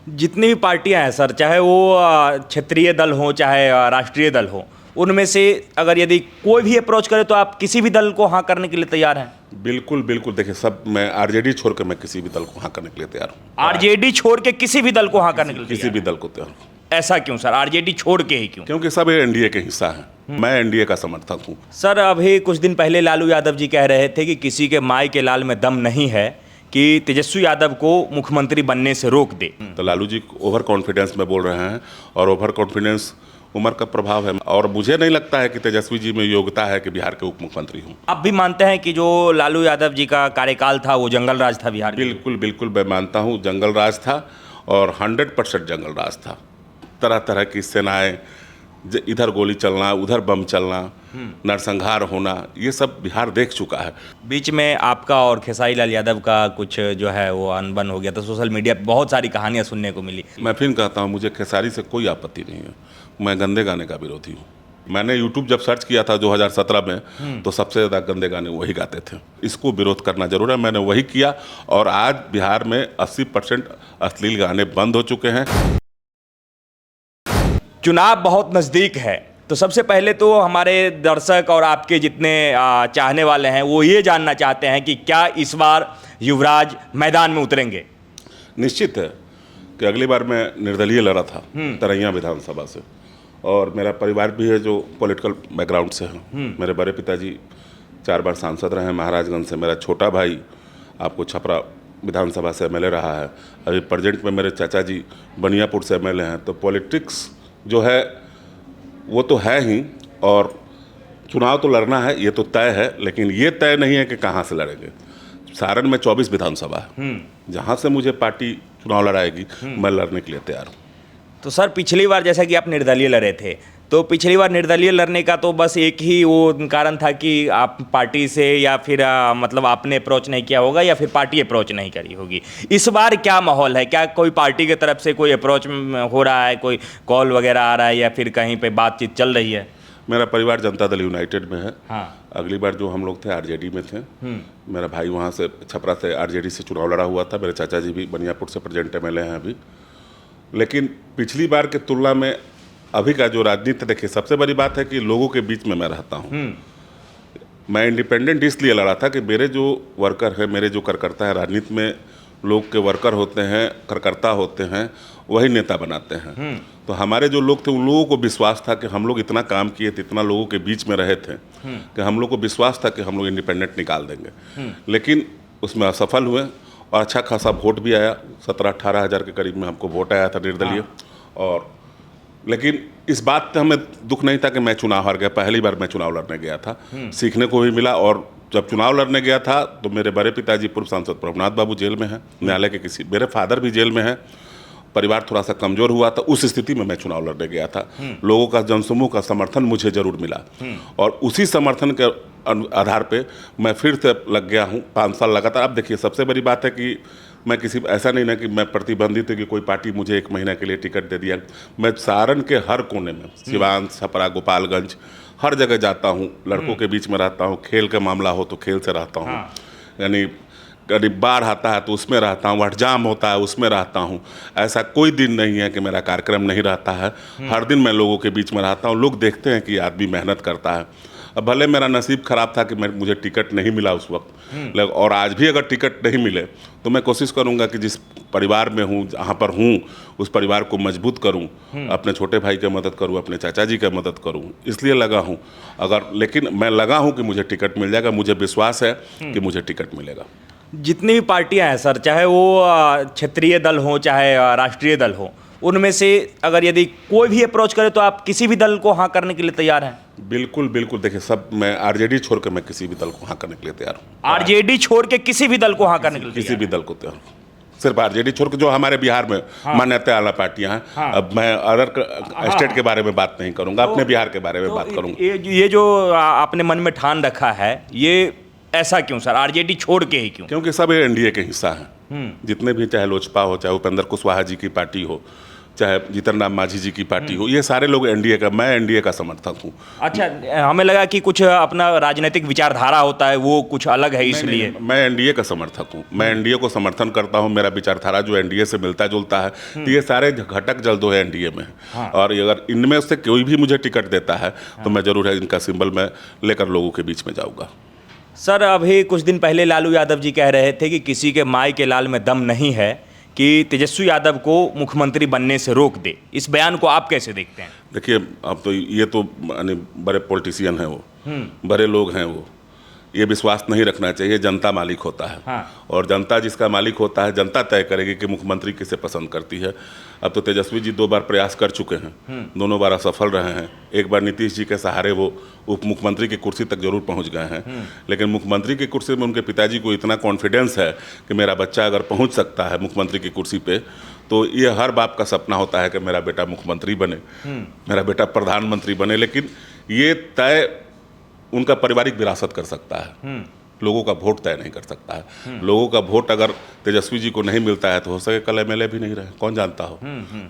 जितनी भी पार्टियां हैं सर, चाहे वो क्षेत्रीय दल हो चाहे राष्ट्रीय दल हो, उनमें से अगर यदि कोई भी अप्रोच करे तो आप किसी भी दल को हाँ करने के लिए तैयार हैं? बिल्कुल बिल्कुल। देखिए, सब मैं आरजेडी छोड़ के मैं किसी भी दल को हाँ करने के लिए तैयार हूँ। आरजेडी छोड़ के किसी भी दल को हाँ करने के लिए किसी भी दल को तैयार हूँ। ऐसा क्यों सर, आरजेडी छोड़ के ही क्यों? क्योंकि सब एनडीए के हिस्सा हैं। मैं एनडीए का समर्थक हूँ। सर, अभी कुछ दिन पहले लालू यादव जी कह रहे थे कि किसी के माई के लाल में दम नहीं है कि तेजस्वी यादव को मुख्यमंत्री बनने से रोक दे। तो लालू जी ओवर कॉन्फिडेंस में बोल रहे हैं, और ओवर कॉन्फिडेंस उम्र का प्रभाव है, और मुझे नहीं लगता है कि तेजस्वी जी में योग्यता है कि बिहार के उप मुख्यमंत्री हूँ। आप भी मानते हैं कि जो लालू यादव जी का कार्यकाल था वो जंगल राज था बिहार में? बिल्कुल बिल्कुल, मैं मानता हूँ जंगल राज था, और 100% जंगल राज था। तरह तरह की सेनाएं, इधर गोली चलना, उधर बम चलना, नरसंहार होना, ये सब बिहार देख चुका है। बीच में आपका और खेसारी लाल यादव का कुछ जो है वो अनबन हो गया था, सोशल मीडिया पे बहुत सारी कहानियां सुनने को मिली। मैं फिर कहता हूँ, मुझे खेसारी से कोई आपत्ति नहीं है। मैं गंदे गाने का विरोधी हूँ। मैंने YouTube जब सर्च किया था 2017 में, तो सबसे ज़्यादा गंदे गाने वही गाते थे। इसको विरोध करना जरूर है, मैंने वही किया, और आज बिहार में 80% अश्लील गाने बंद हो चुके हैं। चुनाव बहुत नज़दीक है, तो सबसे पहले तो हमारे दर्शक और आपके जितने चाहने वाले हैं वो ये जानना चाहते हैं कि क्या इस बार युवराज मैदान में उतरेंगे? निश्चित है कि अगली बार मैं निर्दलीय लड़ा था तरैया विधानसभा से, और मेरा परिवार भी है जो पॉलिटिकल बैकग्राउंड से है। मेरे बड़े पिताजी 4 बार सांसद रहे हैं महाराजगंज से। मेरा छोटा भाई आपको छपरा विधानसभा से एमएलए रहा है। अभी प्रेजेंट में मेरे चाचा जी बनियापुर से एमएलए हैं। तो पॉलिटिक्स जो है वो तो है ही, और चुनाव तो लड़ना है, ये तो तय है, लेकिन ये तय नहीं है कि कहाँ से लड़ेंगे। सारण में 24 विधानसभा है, जहाँ से मुझे पार्टी चुनाव लड़ाएगी मैं लड़ने के लिए तैयार हूँ। तो सर, पिछली बार जैसा कि आप निर्दलीय लड़े थे, तो पिछली बार निर्दलीय लड़ने का तो बस एक ही वो कारण था कि आप पार्टी से या फिर मतलब आपने अप्रोच नहीं किया होगा या फिर पार्टी अप्रोच नहीं करी होगी। इस बार क्या माहौल है? क्या कोई पार्टी की तरफ से कोई अप्रोच हो रहा है, कोई कॉल वगैरह आ रहा है, या फिर कहीं पे बातचीत चल रही है? मेरा परिवार जनता दल यूनाइटेड में है। हाँ। अगली बार जो हम लोग थे आरजेडी में थे। मेरा भाई वहाँ से छपरा से आरजेडी से चुनाव लड़ा हुआ था। मेरे चाचा जी भी बनियापुर से प्रेजेंट एमएलए हैं अभी। लेकिन पिछली बार के तुलना में अभी का जो राजनीति, देखिए सबसे बड़ी बात है कि लोगों के बीच में मैं रहता हूँ। मैं इंडिपेंडेंट इसलिए लड़ा था कि मेरे जो वर्कर है, मेरे जो कार्यकर्ता है, राजनीति में लोग के वर्कर होते हैं, कार्यकर्ता होते हैं, वही नेता बनाते हैं। तो हमारे जो लोग थे उन लोगों को विश्वास था कि हम लोग इतना काम किए थे, इतना लोगों के बीच में रहे थे कि हम लोग को विश्वास था कि हम लोग इंडिपेंडेंट निकाल देंगे। लेकिन उसमें असफल हुए, और अच्छा खासा वोट भी आया, 17-18 हज़ार के करीब में हमको वोट आया था निर्दलीय। और लेकिन इस बात पे हमें दुख नहीं था कि मैं चुनाव हार गया। पहली बार मैं चुनाव लड़ने गया था, सीखने को भी मिला। और जब चुनाव लड़ने गया था तो मेरे बड़े पिताजी पूर्व सांसद प्रभुनाथ बाबू जेल में हैं, न्यायालय के किसी, मेरे फादर भी जेल में हैं। परिवार थोड़ा सा कमज़ोर हुआ था, उस स्थिति में मैं चुनाव लड़ने गया था। लोगों का, जनसमूह का समर्थन मुझे जरूर मिला, और उसी समर्थन के आधार पे मैं फिर से लग गया हूँ 5 साल लगातार। अब देखिए, सबसे बड़ी बात है कि मैं किसी, ऐसा नहीं ना कि मैं प्रतिबंधित है कि कोई पार्टी मुझे 1 महीना के लिए टिकट दे दिया। मैं सारण के हर कोने में, सिवान, छपरा, गोपालगंज, हर जगह जाता हूँ, लड़कों के बीच में रहता हूँ। खेल का मामला हो तो खेल से रहता हूँ, यानी करीब बाढ़ आता है तो उसमें रहता हूँ, वटजाम होता है उसमें रहता हूँ। ऐसा कोई दिन नहीं है कि मेरा कार्यक्रम नहीं रहता है। हर दिन मैं लोगों के बीच में रहता हूँ। लोग देखते हैं कि आदमी मेहनत करता है। अब भले मेरा नसीब खराब था कि मुझे टिकट नहीं मिला उस वक्त, और आज भी अगर टिकट नहीं मिले तो मैं कोशिश करूंगा कि जिस परिवार में हूँ, जहाँ पर हूँ, उस परिवार को मजबूत करूँ, अपने छोटे भाई की मदद करूँ, अपने चाचा जी की मदद करूँ, इसलिए लगा हूँ। लेकिन मैं लगा हूँ कि मुझे टिकट मिल जाएगा, मुझे विश्वास है कि मुझे टिकट मिलेगा। जितनी भी पार्टियां हैं सर, चाहे वो क्षेत्रीय दल हो चाहे राष्ट्रीय दल हो, उनमें से अगर यदि कोई भी अप्रोच करे तो आप किसी भी दल को हाँ करने के लिए तैयार हैं? बिल्कुल बिल्कुल। देखिए, सब मैं आरजेडी छोड़ के मैं किसी भी दल को हाँ करने के लिए तैयार हूँ। आरजेडी छोड़ के किसी भी दल को हाँ करने के लिए? किसी भी दल को तैयार हूँ। सिर्फ आरजेडी छोड़ के जो हमारे बिहार में मान्यता वाला पार्टियां हैं। अब मैं अदर स्टेट के बारे में बात नहीं करूंगा, अपने बिहार के बारे में बात करूंगा। ये जो आपने मन में ठान रखा है, ये ऐसा क्यों सर, आरजेडी छोड़ के ही क्यों? क्योंकि सब एनडीए के हिस्सा हैं। जितने भी, चाहे लोजपा हो, चाहे उपेंद्र कुशवाहा जी की पार्टी हो, चाहे जीतन राम मांझी जी की पार्टी हो, ये सारे लोग एनडीए का, मैं एनडीए का समर्थक हूँ। अच्छा, हमें लगा कि कुछ अपना राजनीतिक विचारधारा होता है वो कुछ अलग है इसलिए। नहीं, मैं एनडीए का समर्थक हूँ, मैं एनडीए को समर्थन करता हूँ, मेरा विचारधारा जो एनडीए से मिलता जुलता है। तो ये सारे घटक जल्द है एनडीए में। हाँ। और अगर इनमें से कोई भी मुझे टिकट देता है तो मैं जरूर है इनका सिंबल मैं लेकर लोगों के बीच में जाऊँगा। सर, अभी कुछ दिन पहले लालू यादव जी कह रहे थे कि किसी के माई के लाल में दम नहीं है कि तेजस्वी यादव को मुख्यमंत्री बनने से रोक दे। इस बयान को आप कैसे देखते हैं? देखिए, अब तो ये तो यानी बड़े पॉलिटिशियन हैं वो, बड़े लोग हैं वो, ये विश्वास नहीं रखना चाहिए। जनता मालिक होता है। हाँ। और जनता जिसका मालिक होता है, जनता तय करेगी कि मुख्यमंत्री किसे पसंद करती है। अब तो तेजस्वी जी 2 बार प्रयास कर चुके हैं, दोनों बार असफल रहे हैं। एक बार नीतीश जी के सहारे वो उप मुख्यमंत्री की कुर्सी तक जरूर पहुंच गए हैं, लेकिन मुख्यमंत्री की कुर्सी में उनके पिताजी को इतना कॉन्फिडेंस है कि मेरा बच्चा अगर पहुंच सकता है मुख्यमंत्री की कुर्सी पे, तो ये हर बाप का सपना होता है कि मेरा बेटा मुख्यमंत्री बने, मेरा बेटा प्रधानमंत्री बने। लेकिन ये तय उनका पारिवारिक विरासत कर सकता है, लोगों का वोट तय नहीं कर सकता है। लोगों का वोट अगर तेजस्वी जी को नहीं मिलता है तो हो सके कल एमएलए भी नहीं रहे, कौन जानता हो।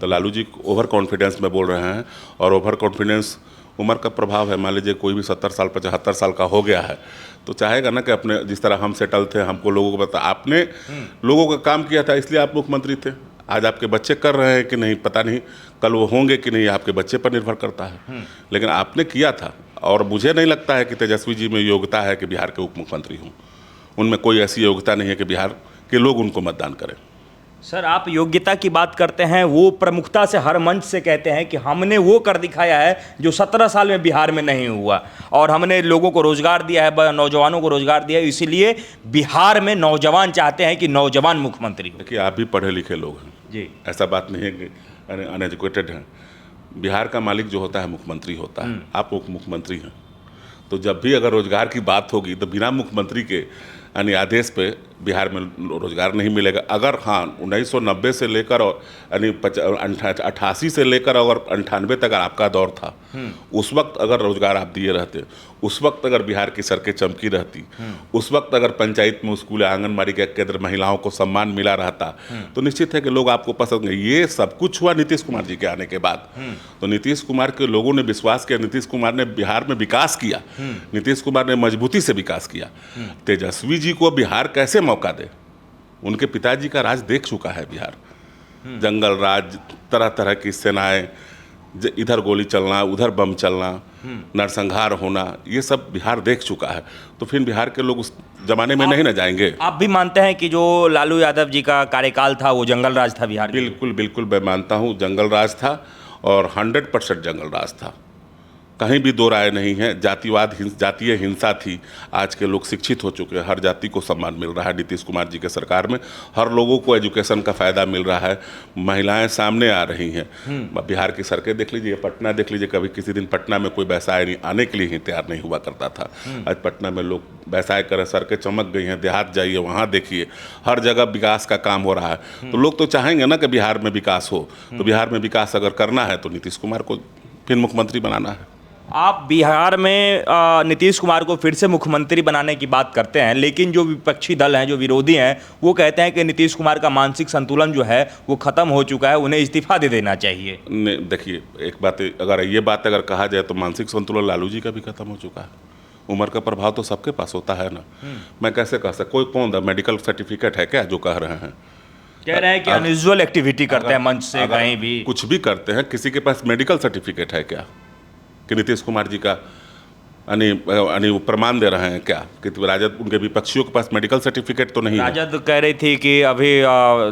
तो लालू जी ओवर कॉन्फिडेंस में बोल रहे हैं, और ओवर कॉन्फिडेंस उम्र का प्रभाव है। मान लीजिए कोई भी 70 साल 75 साल का हो गया है तो चाहेगा ना कि अपने, जिस तरह हम सेटल थे, हमको लोगों को बता, आपने लोगों का काम किया था इसलिए आप मुख्यमंत्री थे। आज आपके बच्चे कर रहे हैं कि नहीं पता नहीं, कल वो होंगे कि नहीं आपके बच्चे पर निर्भर करता है, लेकिन आपने किया था। और मुझे नहीं लगता है कि तेजस्वी जी में योग्यता है कि बिहार के उप मुख्यमंत्री हों। उनमें कोई ऐसी योग्यता नहीं है कि बिहार के लोग उनको मतदान करें। सर, आप योग्यता की बात करते हैं, वो प्रमुखता से हर मंच से कहते हैं कि हमने वो कर दिखाया है जो 17 साल में बिहार में नहीं हुआ, और हमने लोगों को रोजगार दिया है, नौजवानों को रोजगार दिया है, इसीलिए बिहार में नौजवान चाहते हैं कि नौजवान मुख्यमंत्री हो। देखिए, आप भी पढ़े लिखे लोग हैं जी, ऐसा बात नहीं है कि अनएजुकेटेड हैं। बिहार का मालिक जो होता है मुख्यमंत्री होता है, आप उप मुख्यमंत्री हैं। तो जब भी अगर रोजगार की बात होगी तो बिना मुख्यमंत्री के यानी आदेश पे बिहार में रोजगार नहीं मिलेगा। अगर हाँ 1990 से लेकर और यानी 88 से लेकर और 98 तक अगर आपका दौर था, उस वक्त अगर रोजगार आप दिए रहते, उस वक्त अगर बिहार की सड़कें चमकी रहती, उस वक्त अगर पंचायत में स्कूल आंगनबाड़ी के केंद्र महिलाओं को सम्मान मिला रहता, तो निश्चित है कि लोग आपको पसंद। ये सब कुछ हुआ नीतीश कुमार जी के आने के बाद। तो नीतीश कुमार के लोगों ने विश्वास किया, नीतीश कुमार ने बिहार में विकास किया, नीतीश कुमार ने मजबूती से विकास किया। तेजस्वी जी को बिहार कैसे मौका दे? उनके पिताजी का राज देख चुका है बिहार, जंगल राज, तरह तरह की सेनाएं, इधर गोली चलना, उधर बम चलना, नरसंहार होना, ये सब बिहार देख चुका है। तो फिर बिहार के लोग उस जमाने में नहीं ना जाएंगे। आप भी मानते हैं कि जो लालू यादव जी का कार्यकाल था वो जंगल राज था बिहार? बिल्कुल बिल्कुल, मैं मानता हूँ जंगल राज था, और 100% जंगल राज था, कहीं भी दो राय नहीं है। जातिवाद, जातीय हिंसा थी। आज के लोग शिक्षित हो चुके हैं, हर जाति को सम्मान मिल रहा है नीतीश कुमार जी के सरकार में, हर लोगों को एजुकेशन का फ़ायदा मिल रहा है, महिलाएं सामने आ रही हैं। बिहार की सड़कें देख लीजिए, पटना देख लीजिए, कभी किसी दिन पटना में कोई व्यवसाय नहीं आने के लिए ही तैयार नहीं हुआ करता था। आज पटना में लोग व्यवसाय करें, सड़कें चमक गई हैं। देहात जाइए, वहाँ देखिए, हर जगह विकास का काम हो रहा है। तो लोग तो चाहेंगे ना कि बिहार में विकास हो। तो बिहार में विकास अगर करना है तो नीतीश कुमार को फिर मुख्यमंत्री बनाना है। आप बिहार में नीतीश कुमार को फिर से मुख्यमंत्री बनाने की बात करते हैं, लेकिन जो विपक्षी दल हैं, जो विरोधी हैं, वो कहते हैं कि नीतीश कुमार का मानसिक संतुलन जो है वो ख़त्म हो चुका है, उन्हें इस्तीफा दे देना चाहिए। देखिए, एक बात, अगर ये बात अगर कहा जाए तो मानसिक संतुलन लालू जी का भी खत्म हो चुका है। उम्र का प्रभाव तो सबके पास होता है ना। मैं कैसे कह सकता, कोई कौन मेडिकल सर्टिफिकेट है क्या जो कह रहे हैं? कह रहे हैं कि अनयूजुअल एक्टिविटी करते हैं मंच से, कहीं भी कुछ भी करते हैं। किसी के पास मेडिकल सर्टिफिकेट है क्या कि नीतीश कुमार जी का वो प्रमाण दे रहे हैं क्या कि राजद, उनके विपक्षियों के पास मेडिकल सर्टिफिकेट तो नहीं है? राजद कह रही थी कि अभी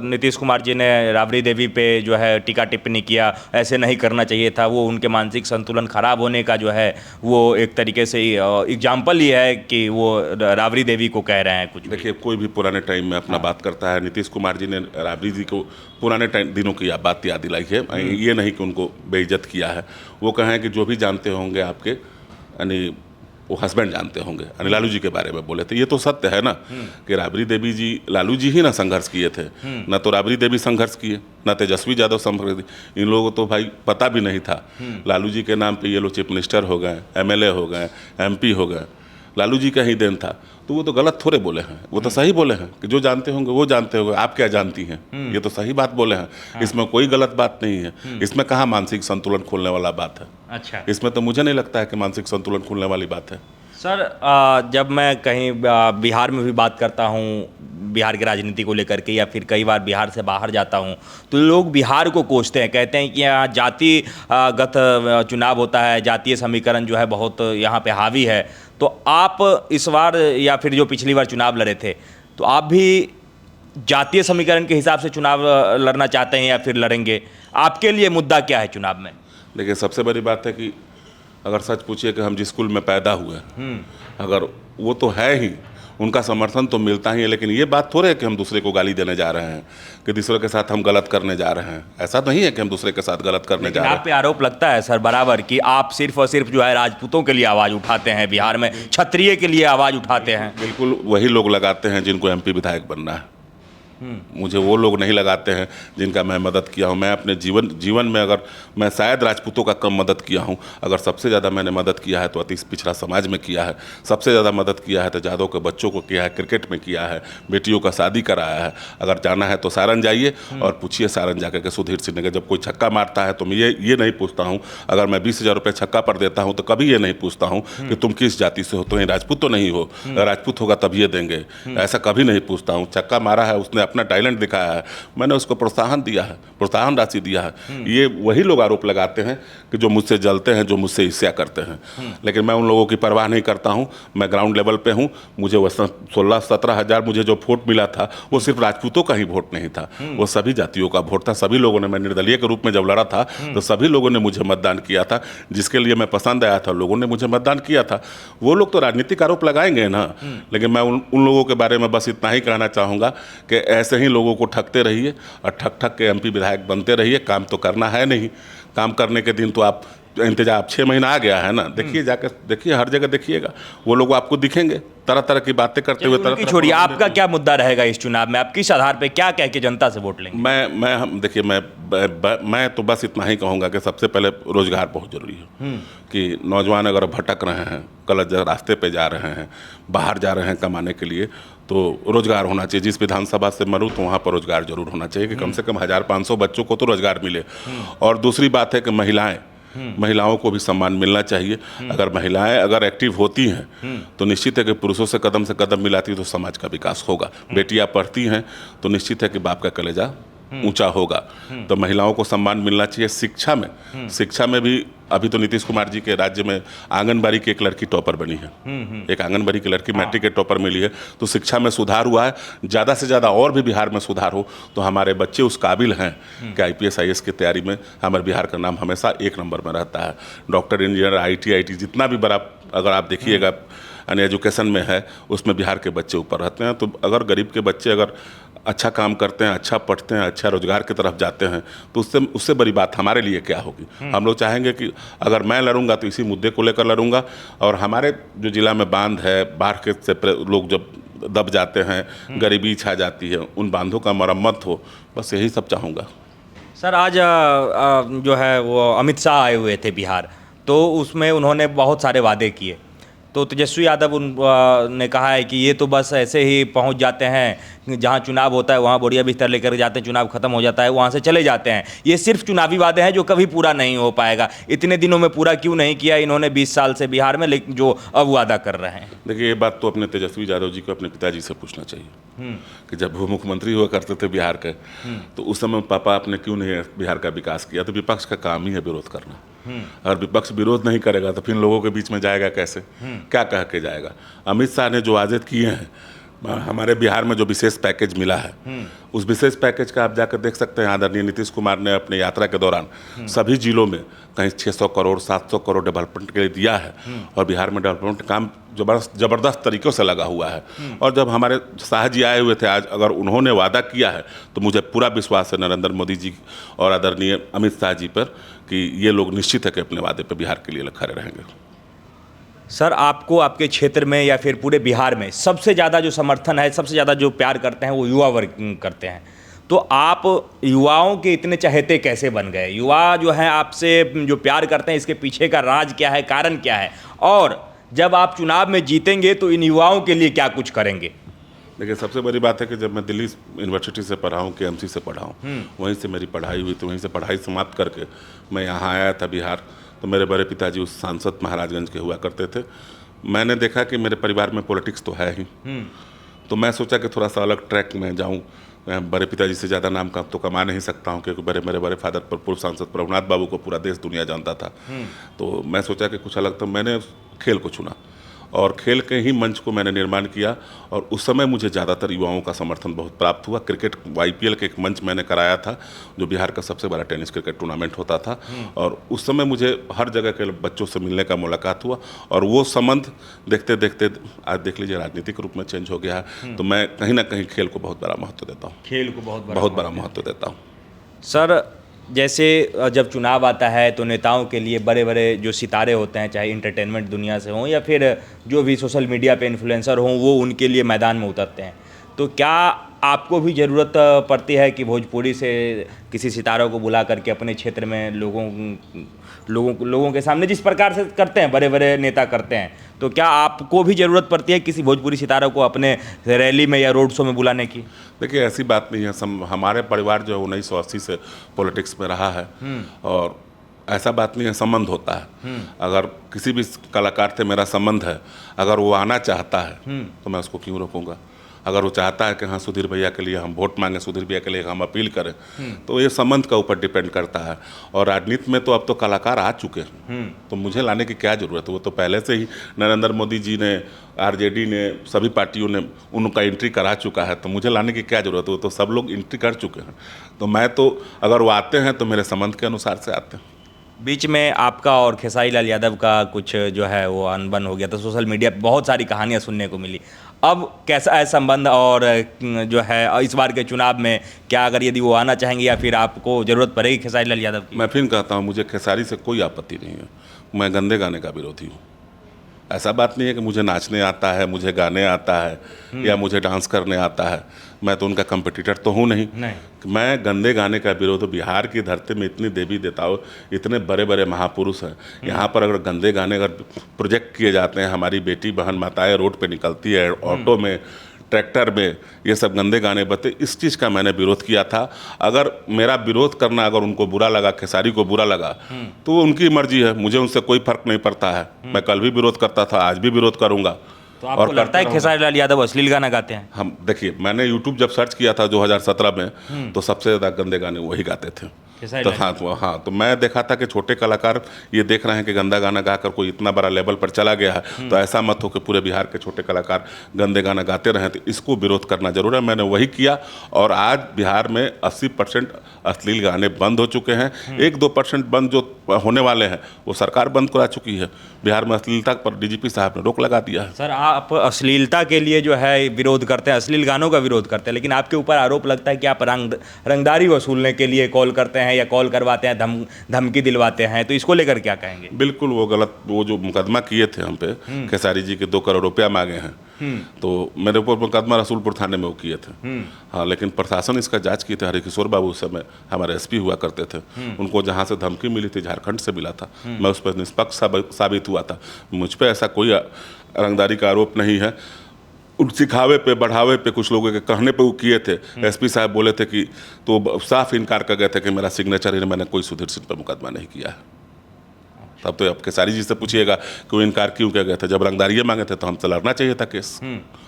नीतीश कुमार जी ने राबड़ी देवी पे जो है टीका टिप्पणी किया, ऐसे नहीं करना चाहिए था, वो उनके मानसिक संतुलन खराब होने का जो है वो एक तरीके से एग्जाम्पल ही है कि वो राबड़ी देवी को कह रहे हैं कुछ। देखिए, कोई भी पुराने टाइम में अपना बात करता है। नीतीश कुमार जी ने राबड़ी जी को पुराने दिनों की बात याद दिलाई है, ये नहीं कि उनको बेइज्जत किया है। वो कहें कि जो भी जानते होंगे आपके यानी वो हस्बैंड जानते होंगे, यानी लालू जी के बारे में बोले थे। ये तो सत्य है ना कि राबड़ी देवी जी, लालू जी ही ना संघर्ष किए थे, ना तो राबड़ी देवी संघर्ष किए, ना तेजस्वी यादव संघर्ष। इन लोगों को तो भाई पता भी नहीं था। लालू जी के नाम पे ये लोग चीफ मिनिस्टर हो गए, एमएलए हो गए, एमपी हो गए। लालू जी का ही देन था, तो वो तो गलत थोड़े बोले हैं, वो तो सही बोले हैं कि जो जानते होंगे वो जानते होंगे, आप क्या जानती हैं, ये तो सही बात बोले हैं। इसमें कोई गलत बात नहीं है, इसमें कहाँ मानसिक संतुलन खोलने वाला बात है। अच्छा इसमें तो मुझे नहीं लगता है कि मानसिक संतुलन खोलने वाली बात है। सर, जब मैं कहीं बिहार में भी बात करता हूँ बिहार की राजनीति को लेकर के, या फिर कई बार बिहार से बाहर जाता हूँ, तो लोग बिहार को कोसते हैं, कहते हैं कि यहाँ जातिगत चुनाव होता है, जातीय समीकरण जो है बहुत यहाँ पे हावी है। तो आप इस बार या फिर जो पिछली बार चुनाव लड़े थे, तो आप भी जातीय समीकरण के हिसाब से चुनाव लड़ना चाहते हैं या फिर लड़ेंगे? आपके लिए मुद्दा क्या है चुनाव में? देखिए, सबसे बड़ी बात है कि अगर सच पूछिए कि हम जिस स्कूल में पैदा हुए, अगर वो तो है ही, उनका समर्थन तो मिलता ही है, लेकिन ये बात थोड़े है कि हम दूसरे को गाली देने जा रहे हैं, कि दूसरे के साथ हम गलत करने जा रहे हैं। ऐसा नहीं है कि हम दूसरे के साथ गलत करने जा रहे हैं। आप पे आरोप लगता है सर बराबर कि आप सिर्फ और सिर्फ जो है राजपूतों के लिए आवाज़ उठाते हैं, बिहार में क्षत्रिय के लिए आवाज़ उठाते हैं। बिल्कुल वही लोग लगाते हैं जिनको एमपी विधायक बनना है। मुझे वो लोग नहीं लगाते हैं जिनका मैं मदद किया हूँ। मैं अपने जीवन में अगर मैं शायद राजपूतों का कम मदद किया हूँ, अगर सबसे ज़्यादा मैंने मदद किया है तो अति पिछड़ा समाज में किया है। सबसे ज़्यादा मदद किया है तो यादव के बच्चों को किया है, क्रिकेट में किया है, बेटियों का शादी कराया है। अगर जाना है तो सारण जाइए और पूछिए सारण जाकर के सुधीर सिंह ने, जब कोई छक्का मारता है तो मैं ये नहीं पूछता हूँ, अगर मैं 20,000 रुपये छक्का पर देता हूँ तो कभी ये नहीं पूछता हूँ कि तुम किस जाति से हो, तो राजपूत तो नहीं हो, राजपूत होगा तब ये देंगे, ऐसा कभी नहीं पूछता हूँ। छक्का मारा है, उसने अपना टैलेंट दिखाया है, मैंने उसको प्रोत्साहन दिया है, प्रोत्साहन राशि दिया है। ये वही लोग आरोप लगाते हैं कि जो मुझसे जलते हैं, जो मुझसे ईर्ष्या करते हैं, लेकिन मैं उन लोगों की परवाह नहीं करता हूं। मैं ग्राउंड लेवल पे हूं। मुझे 16-17 हज़ार मुझे जो वोट मिला था वो सिर्फ राजपूतों का ही वोट नहीं था, वो सभी जातियों का वोट था। सभी लोगों ने, मैं निर्दलीय के रूप में जब लड़ा था तो सभी लोगों ने मुझे मतदान किया था, जिसके लिए मैं पसंद आया था, लोगों ने मुझे मतदान किया था। वो लोग तो राजनीतिक आरोप लगाएंगे ना, लेकिन मैं उन लोगों के बारे में बस इतना ही कहना चाहूँगा कि ऐसे ही लोगों को ठगते रहिए और ठग ठग के एमपी विधायक बनते रहिए। काम तो करना है नहीं, काम करने के दिन तो आप इंतजार, 6 महीना आ गया है ना, देखिए जाकर देखिए, हर जगह देखिएगा, वो लोग आपको दिखेंगे तरह तरह की बातें करते हुए। तरह छोड़िए, आपका क्या मुद्दा रहेगा इस चुनाव में? आप किस आधार पे क्या कह के जनता से वोट लेंगे? देखिए, मैं तो बस इतना ही कहूँगा कि सबसे पहले रोजगार बहुत जरूरी है, कि नौजवान अगर भटक रहे हैं, गलत रास्ते पे जा रहे हैं, बाहर जा रहे हैं कमाने के लिए, तो रोजगार होना चाहिए। जिस विधानसभा से मरूँ तो वहाँ पर रोजगार जरूर होना चाहिए कि कम से कम 1500 बच्चों को तो रोजगार मिले। और दूसरी बात है कि महिलाओं को भी सम्मान मिलना चाहिए। अगर महिलाएं अगर एक्टिव होती हैं तो निश्चित है कि पुरुषों से कदम मिलाती है तो समाज का विकास होगा। बेटियां पढ़ती हैं तो निश्चित है कि बाप का कलेजा ऊंचा होगा। तो महिलाओं को सम्मान मिलना चाहिए। शिक्षा में भी अभी तो नीतीश कुमार जी के राज्य में आंगनबाड़ी की एक लड़की टॉपर बनी है, एक आंगनबाड़ी की लड़की मैट्रिक के टॉपर मिली है। तो शिक्षा में सुधार हुआ है। ज़्यादा से ज़्यादा और भी बिहार में सुधार हो तो हमारे बच्चे उस काबिल हैं कि IPS IAS की तैयारी में हमारे बिहार का नाम हमेशा 1 नंबर में रहता है। डॉक्टर, इंजीनियर, IT जितना भी बड़ा अगर आप देखिएगा यानी एजुकेशन में है, उसमें बिहार के बच्चे ऊपर रहते हैं। तो अगर गरीब के बच्चे अगर अच्छा काम करते हैं, अच्छा पढ़ते हैं, अच्छा रोजगार की तरफ जाते हैं तो उससे बड़ी बात हमारे लिए क्या होगी। हम लोग चाहेंगे कि अगर मैं लड़ूंगा तो इसी मुद्दे को लेकर लड़ूंगा। और हमारे जो जिला में बांध है, बाढ़ के से लोग जब दब जाते हैं, गरीबी छा जाती है, उन बांधों का मरम्मत हो, बस यही सब चाहूँगा। सर, आज जो है वो अमित शाह आए हुए थे बिहार, तो उसमें उन्होंने बहुत सारे वादे किए। तो तेजस्वी यादव ने कहा है कि ये तो बस ऐसे ही पहुंच जाते हैं, जहां चुनाव होता है वहां बोरिया बिस्तर लेकर जाते हैं, चुनाव खत्म हो जाता है वहां से चले जाते हैं। ये सिर्फ चुनावी वादे हैं जो कभी पूरा नहीं हो पाएगा। इतने दिनों में पूरा क्यों नहीं किया इन्होंने 20 साल से बिहार में, लेकिन जो अब वादा कर रहे हैं? देखिए, ये बात तो अपने तेजस्वी यादव जी को अपने पिताजी से पूछना चाहिए कि जब वो मुख्यमंत्री हुआ करते थे बिहार के, तो उस समय पापा आपने क्यों नहीं बिहार का विकास किया? तो विपक्ष का काम ही है विरोध करना। अगर विपक्ष विरोध नहीं करेगा तो फिर लोगों के बीच में जाएगा कैसे, क्या कह के जाएगा? अमित शाह ने जो वादे किए हैं, हमारे बिहार में जो विशेष पैकेज मिला है, उस विशेष पैकेज का आप जाकर देख सकते हैं। आदरणीय नीतीश कुमार ने अपने यात्रा के दौरान सभी जिलों में कहीं 600 करोड़ 700 करोड़ डेवलपमेंट के लिए दिया है। और बिहार में डेवलपमेंट काम जबरदस्त तरीक़ों से लगा हुआ है। और जब हमारे शाह जी आए हुए थे आज, अगर उन्होंने वादा किया है तो मुझे पूरा विश्वास है नरेंद्र मोदी जी और आदरणीय अमित शाह जी पर कि ये लोग निश्चित है कि अपने वादे पर बिहार के लिए खड़े रहेंगे। सर, आपको आपके क्षेत्र में या फिर पूरे बिहार में सबसे ज़्यादा जो समर्थन है, सबसे ज़्यादा जो प्यार करते हैं वो युवा वर्ग करते हैं। तो आप युवाओं के इतने चहेते कैसे बन गए? युवा जो हैं आपसे जो प्यार करते हैं, इसके पीछे का राज क्या है, कारण क्या है? और जब आप चुनाव में जीतेंगे तो इन युवाओं के लिए क्या कुछ करेंगे? देखिए, सबसे बड़ी बात है कि जब मैं दिल्ली यूनिवर्सिटी से पढ़ा हूँ, KMC से पढ़ा हूँ, वहीं से मेरी पढ़ाई हुई, तो वहीं से पढ़ाई समाप्त करके मैं यहाँ आया था बिहार। तो मेरे बड़े पिताजी उस सांसद महाराजगंज के हुआ करते थे। मैंने देखा कि मेरे परिवार में पॉलिटिक्स तो है ही, तो मैं सोचा कि थोड़ा सा अलग ट्रैक में जाऊँ। मैं बड़े पिताजी से ज़्यादा नाम तो कमा नहीं सकता हूँ, क्योंकि मेरे बड़े फादर पर पूर्व सांसद प्रभुनाथ बाबू को पूरा देश दुनिया जानता था। तो मैं सोचा कि कुछ अलग, तो मैंने खेल को चुना और खेल के ही मंच को मैंने निर्माण किया। और उस समय मुझे ज़्यादातर युवाओं का समर्थन बहुत प्राप्त हुआ। क्रिकेट IPL के एक मंच मैंने कराया था, जो बिहार का सबसे बड़ा टेनिस क्रिकेट टूर्नामेंट होता था, और उस समय मुझे हर जगह के बच्चों से मिलने का मुलाकात हुआ। और वो संबंध देखते देखते आज देख लीजिए राजनीतिक रूप में चेंज हो गया है। तो मैं कहीं ना कहीं खेल को बहुत बड़ा महत्व देता हूँ, खेल को बहुत बड़ा महत्व देता हूँ। सर, जैसे जब चुनाव आता है तो नेताओं के लिए बड़े बड़े जो सितारे होते हैं, चाहे इंटरटेनमेंट दुनिया से हों या फिर जो भी सोशल मीडिया पे इन्फ्लुएंसर हों, वो उनके लिए मैदान में उतरते हैं। तो क्या आपको भी ज़रूरत पड़ती है कि भोजपुरी से किसी सितारों को बुला करके अपने क्षेत्र में लोगों के सामने जिस प्रकार से करते हैं बड़े बड़े नेता करते हैं, तो क्या आपको भी ज़रूरत पड़ती है किसी भोजपुरी सितारों को अपने रैली में या रोड शो में बुलाने की? देखिए, ऐसी बात नहीं है। हमारे परिवार जो है 1980 से पॉलिटिक्स में रहा है, और ऐसा बात नहीं है, संबंध होता है। अगर किसी भी कलाकार से मेरा संबंध है, अगर वो आना चाहता है तो मैं उसको क्यों रोकूंगा? अगर वो चाहता है कि हाँ सुधीर भैया के लिए हम वोट मांगे, सुधीर भैया के लिए हम अपील करें, तो ये संबंध का ऊपर डिपेंड करता है। और राजनीति में तो अब तो कलाकार आ चुके हैं, तो मुझे लाने की क्या ज़रूरत है? वो तो पहले से ही नरेंद्र मोदी जी ने, RJD ने, सभी पार्टियों ने उनका एंट्री करा चुका है, तो मुझे लाने की क्या ज़रूरत है? वो तो सब लोग एंट्री कर चुके हैं। तो मैं तो, अगर वो आते हैं तो मेरे संबंध के अनुसार से आते हैं। बीच में आपका और खेसारी लाल यादव का कुछ जो है वो अनबन हो गया था, सोशल मीडिया पे बहुत सारी कहानियां सुनने को मिली। अब कैसा है संबंध, और जो है इस बार के चुनाव में क्या, अगर यदि वो आना चाहेंगे या फिर आपको ज़रूरत पड़ेगी खेसारी लाल यादव की? मैं फिर कहता हूँ, मुझे खेसारी से कोई आपत्ति नहीं है। मैं गंदे गाने का विरोधी हूँ। ऐसा बात नहीं है कि मुझे नाचने आता है, मुझे गाने आता है या मुझे डांस करने आता है। मैं तो उनका कंपटीटर तो हूँ नहीं। मैं गंदे गाने का विरोध। बिहार की धरती में इतनी देवी देवताओं, इतने बड़े बड़े महापुरुष हैं, यहाँ पर अगर गंदे गाने अगर प्रोजेक्ट किए जाते हैं, हमारी बेटी बहन माताएं रोड पे निकलती है, ऑटो में, ट्रैक्टर में, ये सब गंदे गाने बजते, इस चीज़ का मैंने विरोध किया था। अगर मेरा विरोध करना, अगर उनको बुरा लगा, खेसारी को बुरा लगा, तो उनकी मर्जी है, मुझे उनसे कोई फर्क नहीं पड़ता है। मैं कल भी विरोध करता था, आज भी विरोध करूंगा। तो आपको लगता है खेसारी लाल यादव अश्लील गाना गाते हैं? हम देखिए, मैंने YouTube जब सर्च किया था 2017 में, तो सबसे ज़्यादा गंदे गाने वही गाते थे। तो हाँ, तो मैं देखा था कि छोटे कलाकार ये देख रहे हैं कि गंदा गाना गाकर कोई इतना बड़ा लेवल पर चला गया है, तो ऐसा मत हो कि पूरे बिहार के छोटे कलाकार गंदे गाना गाते रहें। तो इसको विरोध करना जरूर है। मैंने वही किया, और आज बिहार में 80% अश्लील गाने बंद हो चुके हैं। 1-2% बंद जो होने वाले हैं वो सरकार बंद करा चुकी है। बिहार में अश्लीलता पर DGP साहब ने रोक लगा दिया है। सर, आप अश्लीलता के लिए जो है विरोध करते हैं, अश्लील गानों का विरोध करते हैं, लेकिन आपके ऊपर आरोप लगता है कि आप रंगदारी वसूलने के लिए कॉल करते हैं या कॉल करवाते हैं, धमकी दिलवाते हैं। तो इसको लेकर क्या कहेंगे? बिल्कुल वो गलत। वो जो मुकदमा किए थे हम पे, खेसारी जी के 2 करोड़ रुपया मांगे हैं, तो मेरे ऊपर मुकदमा रसूलपुर थाने में वो किए थे। हाँ, लेकिन प्रशासन इसका जांच किए थे। हरिकिशोर बाबू उस समय हमारे SP हुआ करते थे। उनको जहाँ से धमकी मिली थी, झारखंड से मिला था। मैं उस पर निष्पक्ष साबित हुआ था। मुझ पर ऐसा कोई रंगदारी का आरोप नहीं है। सिखावे पे, बढ़ावे पे, कुछ लोगों के कहने पे वो किए थे। SP साहब बोले थे कि, तो साफ इनकार कर गए थे कि मेरा सिग्नेचर है, मैंने कोई सुधीर सिंह पर मुकदमा नहीं किया है। तब तो अब खेसारी जी से पूछिएगा कि वो इनकार क्यों कर गए थे। जब रंगदारी मांगे थे तो हमसे लड़ना चाहिए था केस।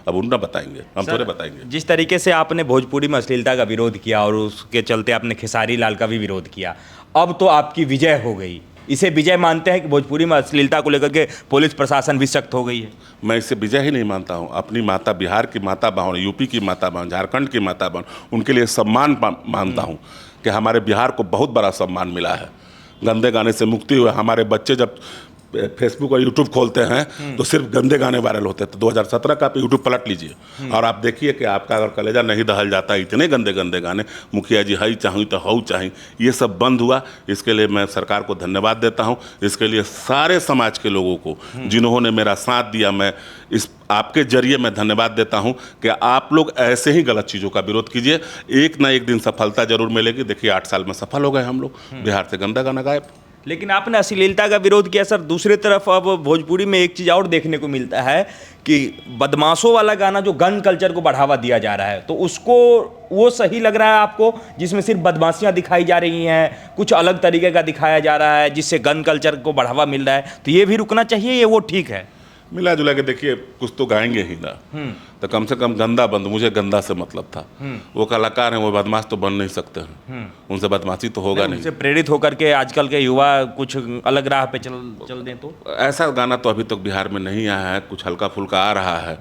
अब उनका बताएंगे, हम थोड़े बताएंगे। जिस तरीके से आपने भोजपुरी में अश्लीलता का विरोध किया और उसके चलते आपने खेसारी लाल का भी विरोध किया, अब तो आपकी विजय हो गई। इसे विजय मानते हैं कि भोजपुरी में अश्लीलता को लेकर के पुलिस प्रशासन भी सख्त हो गई है? मैं इसे विजय ही नहीं मानता हूँ। अपनी माता, बिहार की माता बहन, UP की माता बहन, झारखंड की माता बहन, उनके लिए सम्मान मानता हूँ कि हमारे बिहार को बहुत बड़ा सम्मान मिला है। गंदे गाने से मुक्ति हुए। हमारे बच्चे जब फेसबुक और यूट्यूब खोलते हैं तो सिर्फ गंदे गाने वायरल होते हैं। तो 2017 का आप यूट्यूब पलट लीजिए और आप देखिए कि आपका अगर कलेजा नहीं दहल जाता, इतने गंदे गंदे गाने, मुखिया जी हई चाहूँ तो हऊ चाहें, ये सब बंद हुआ। इसके लिए मैं सरकार को धन्यवाद देता हूँ। इसके लिए सारे समाज के लोगों को जिन्होंने मेरा साथ दिया, मैं इस आपके जरिए मैं धन्यवाद देता हूं कि आप लोग ऐसे ही गलत चीज़ों का विरोध कीजिए। एक ना एक दिन सफलता जरूर मिलेगी। देखिए 8 साल में सफल हो गए हम लोग, बिहार से गंदा गाना गायब। लेकिन आपने अश्लीलता का विरोध किया सर, दूसरी तरफ अब भोजपुरी में एक चीज़ और देखने को मिलता है कि बदमाशों वाला गाना जो गन कल्चर को बढ़ावा दिया जा रहा है, तो उसको वो सही लग रहा है आपको, जिसमें सिर्फ बदमाशियां दिखाई जा रही हैं, कुछ अलग तरीके का दिखाया जा रहा है जिससे गन कल्चर को बढ़ावा मिल रहा है, तो ये भी रुकना चाहिए, ये वो ठीक है? मिला जुला के देखिए, कुछ तो गाएंगे ही ना, तो कम से कम गंदा बंद, मुझे गंदा से मतलब था। वो कलाकार हैं, वो बदमाश तो बन नहीं सकते हैं, उनसे बदमाशी तो होगा नहीं। उनसे प्रेरित होकर के आजकल के युवा कुछ अलग राह पे चल दें तो? ऐसा गाना तो अभी तक बिहार में नहीं आया है, कुछ हल्का फुल्का आ रहा है,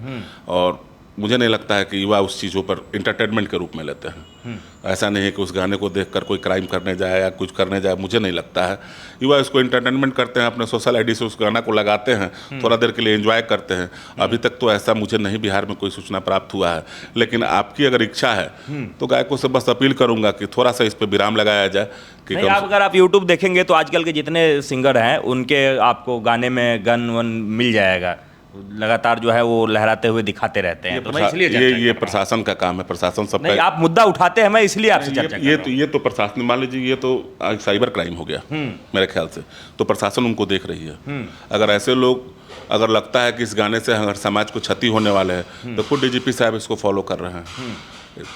और मुझे नहीं लगता है कि युवा उस चीज़ों पर इंटरटेनमेंट के रूप में लेते हैं। ऐसा नहीं है कि उस गाने को देखकर कोई क्राइम करने जाए या कुछ करने जाए, मुझे नहीं लगता है। युवा इसको इंटरटेनमेंट करते हैं, अपने सोशल आईडी से उस गाना को लगाते हैं, थोड़ा देर के लिए एंजॉय करते हैं। अभी तक तो ऐसा मुझे नहीं बिहार में कोई सूचना प्राप्त हुआ है, लेकिन आपकी अगर इच्छा है तो गायकों से बस अपील करूंगा कि थोड़ा सा इस पर विराम लगाया जाए कि नहीं, अगर आप यूट्यूब देखेंगे तो आजकल के जितने सिंगर हैं उनके आपको गाने में गन वन मिल जाएगा, लगातार जो है वो लहराते हुए दिखाते रहते हैं। तो मैं इसलिए ये प्रशासन का काम है, प्रशासन सब नहीं, आप मुद्दा उठाते हैं, मैं इसलिए आपसे चर्चा कर रहा हूं। ये तो प्रशासन, मान लीजिए ये तो साइबर क्राइम हो गया मेरे ख्याल से, तो प्रशासन उनको देख रही है। अगर ऐसे लोग, अगर लगता है कि इस गाने से अगर समाज को क्षति होने वाले है, तो खुद डीजीपी साहब इसको फॉलो कर रहे हैं,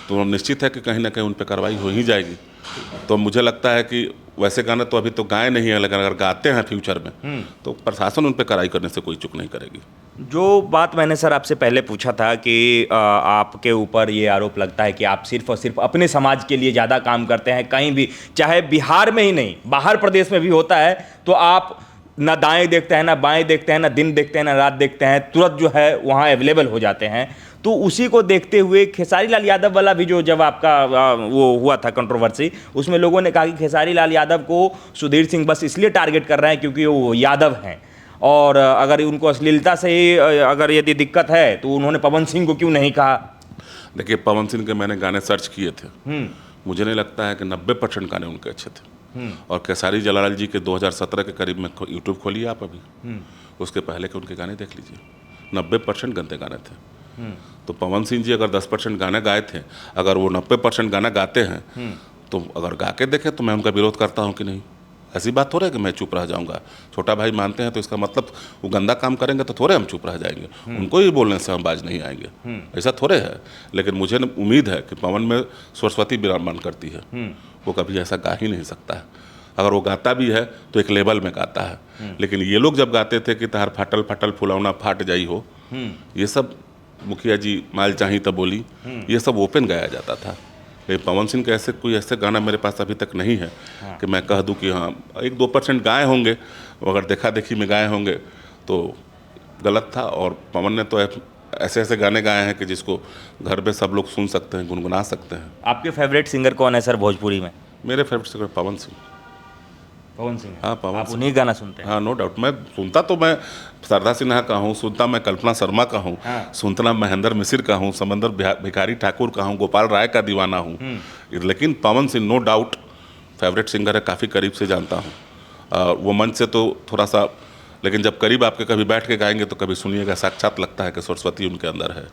तो निश्चित है कि कहीं ना कहीं उन पर कार्रवाई हो ही जाएगी। तो मुझे लगता है कि वैसे गाने तो अभी तो गाए नहीं है, लेकिन अगर गाते हैं फ्यूचर में तो प्रशासन उन पर कार्रवाई करने से कोई चूक नहीं करेगी। जो बात मैंने सर आपसे पहले पूछा था कि आपके ऊपर ये आरोप लगता है कि आप सिर्फ और सिर्फ अपने समाज के लिए ज़्यादा काम करते हैं, कहीं भी, चाहे बिहार में ही नहीं बाहर प्रदेश में भी होता है, तो आप ना दाएं देखते हैं, ना बाएं देखते हैं, ना दिन देखते हैं, ना रात देखते हैं, तुरंत जो है वहाँ अवेलेबल हो जाते हैं। तो उसी को देखते हुए खेसारी लाल यादव वाला भी जो जब आपका वो हुआ था कंट्रोवर्सी, उसमें लोगों ने कहा कि खेसारी लाल यादव को सुधीर सिंह बस इसलिए टारगेट कर रहे हैं क्योंकि वो यादव हैं, और अगर उनको अश्लीलता से ही अगर यदि दिक्कत है तो उन्होंने पवन सिंह को क्यों नहीं कहा? देखिए, पवन सिंह के मैंने गाने सर्च किए थे, मुझे नहीं लगता है कि 90% गाने उनके अच्छे थे। और खेसारी लाल जी के 2017 के करीब में यूट्यूब खोलिए आप अभी, उसके पहले के उनके गाने देख लीजिए, 90% गंदे गाने थे। तो पवन सिंह जी अगर 10% गाने गाए थे, अगर वो 90% गाना गाते हैं, तो अगर गा के देखें तो मैं उनका विरोध करता हूँ कि नहीं? ऐसी बात थोड़े है कि मैं चुप रह जाऊंगा। छोटा भाई मानते हैं तो इसका मतलब वो गंदा काम करेंगे तो थोड़े हम चुप रह जाएंगे, उनको ही बोलने से हम बाज नहीं आएंगे, ऐसा थोड़े है। लेकिन मुझे उम्मीद है कि पवन में सरस्वती विराजमान करती है, वो कभी ऐसा गा ही नहीं सकता है। अगर वो गाता भी है तो एक लेवल में गाता है। लेकिन ये लोग जब गाते थे कि तार फाटल फाटल फुलौना फाट जाई हो, ये सब मुखिया जी माल चाही तब बोली, ये सब ओपन गाया जाता था। लेकिन पवन सिंह के ऐसे कोई ऐसे गाना मेरे पास अभी तक नहीं है कि मैं कह दूं कि हाँ 1-2% गाए होंगे, अगर देखा देखी में गाए होंगे तो गलत था। और पवन ने तो ऐसे ऐसे गाने गाए हैं कि जिसको घर पे सब लोग सुन सकते हैं, गुनगुना सकते हैं। आपके फेवरेट सिंगर कौन है सर भोजपुरी में? मेरे फेवरेट सिंगर पवन सिंह। पवन सिंह? हाँ, पवन आप उन्हीं गाना सुनते हैं? हाँ, नो डाउट। मैं सुनता तो मैं शारदा सिन्हा का हूँ, सुनता मैं कल्पना शर्मा का हूँ, सुनता महेंद्र मिश्र का हूँ, समंदर भिखारी ठाकुर का हूँ, गोपाल राय का दीवाना हूँ। लेकिन Pawan Singh no doubt favourite singer है, काफ़ी करीब से जानता हूँ। वो मंच से तो थोड़ा सा, लेकिन जब करीब आपके कभी बैठ के गाएंगे तो कभी सुनिएगा, साक्षात लगता है कि सरस्वती उनके अंदर है।